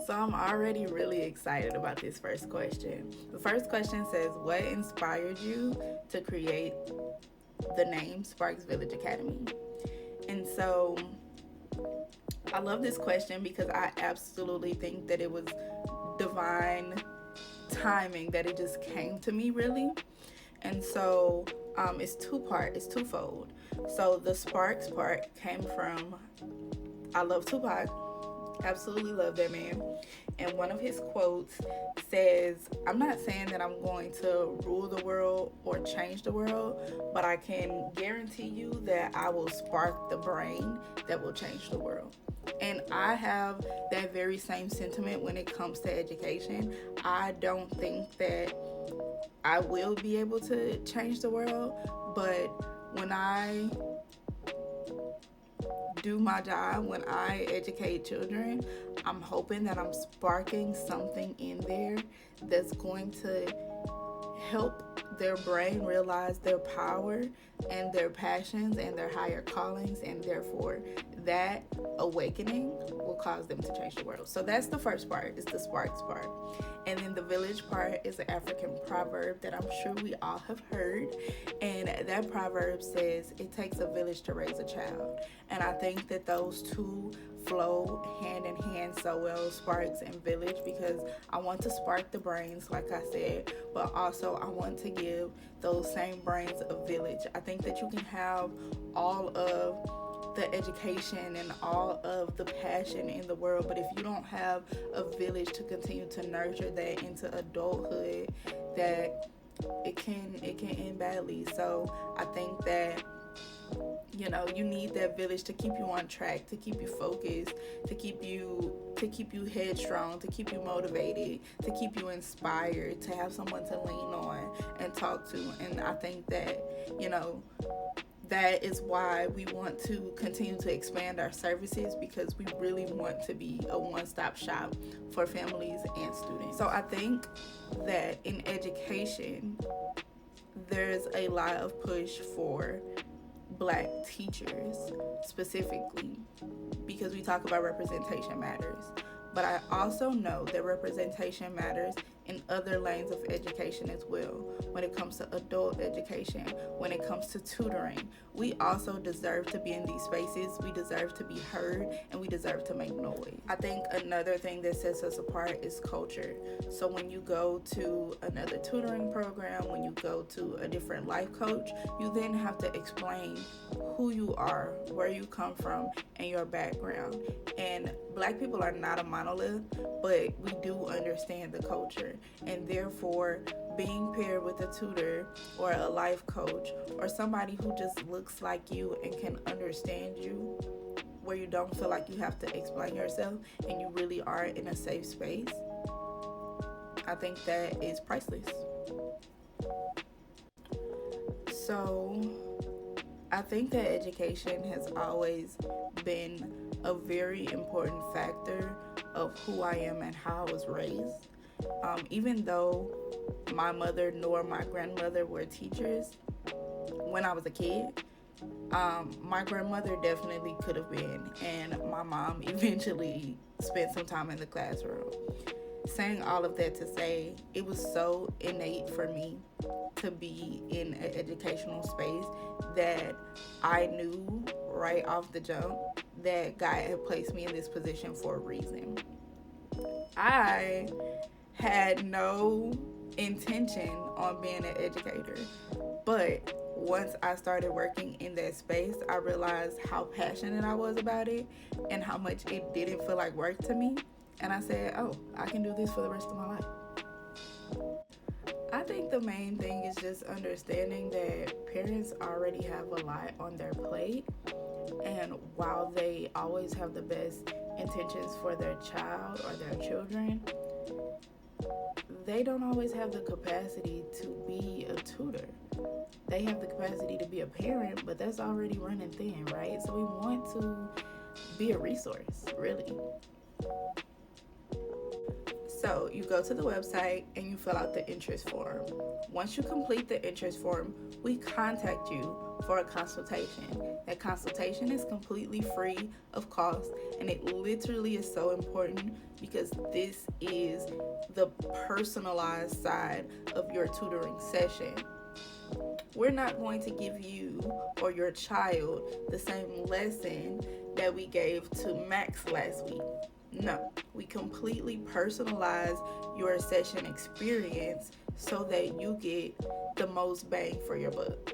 So I'm already really excited about this first question. The first question says, what inspired you to create the name Sparks Village Academy? And so I love this question because I absolutely think that it was divine timing that it just came to me, really. And so it's twofold. So the Sparks part came from, I love Tupac, absolutely love that man. And one of his quotes says, I'm not saying that I'm going to rule the world or change the world, but I can guarantee you that I will spark the brain that will change the world. And I have that very same sentiment when it comes to education. I don't think that I will be able to change the world, but when I do my job, when I educate children, I'm hoping that I'm sparking something in there that's going to help their brain realize their power and their passions and their higher callings, and therefore that awakening will cause them to change the world. So that's the first part, is the sparks part. And then the village part is an African proverb that I'm sure we all have heard. And that proverb says, it takes a village to raise a child. And I think that those two flow hand in hand so well, sparks and village, because I want to spark the brains, like I said, but also I want to give those same brains a village. I think that you can have all of the education and all of the passion in the world, but if you don't have a village to continue to nurture that into adulthood, that it can end badly. So I think that you need that village to keep you on track, to keep you focused, to keep you headstrong, to keep you motivated, to keep you inspired, to have someone to lean on and talk to. And I think that that is why we want to continue to expand our services, because we really want to be a one-stop shop for families and students. So I think that in education, there's a lot of push for Black teachers specifically, because we talk about representation matters. But I also know that representation matters in other lanes of education as well. When it comes to adult education, when it comes to tutoring, we also deserve to be in these spaces. We deserve to be heard, and we deserve to make noise. I think another thing that sets us apart is culture. So when you go to another tutoring program, when you go to a different life coach, you then have to explain who you are, where you come from, and your background. And Black people are not a monolith, but we do understand the culture, and therefore being paired with a tutor or a life coach or somebody who just looks like you and can understand you, where you don't feel like you have to explain yourself and you really are in a safe space, I think that is priceless. So I think that education has always been a very important factor of who I am and how I was raised. Even though my mother nor my grandmother were teachers when I was a kid, my grandmother definitely could have been, and my mom eventually spent some time in the classroom. Saying all of that to say, it was so innate for me to be in an educational space that I knew right off the jump that God had placed me in this position for a reason. I had no intention on being an educator, but once I started working in that space, I realized how passionate I was about it and how much it didn't feel like work to me. And I said, oh, I can do this for the rest of my life. I think the main thing is just understanding that parents already have a lot on their plate, and while they always have the best intentions for their child or their children, they don't always have the capacity to be a tutor. They have the capacity to be a parent, but that's already running thin, right? So we want to be a resource, really. So you go to the website and you fill out the interest form. Once you complete the interest form, we contact you for a consultation. That consultation is completely free of cost, and it literally is so important because this is the personalized side of your tutoring session. We're not going to give you or your child the same lesson that we gave to Max last week. No, we completely personalize your session experience so that you get the most bang for your buck.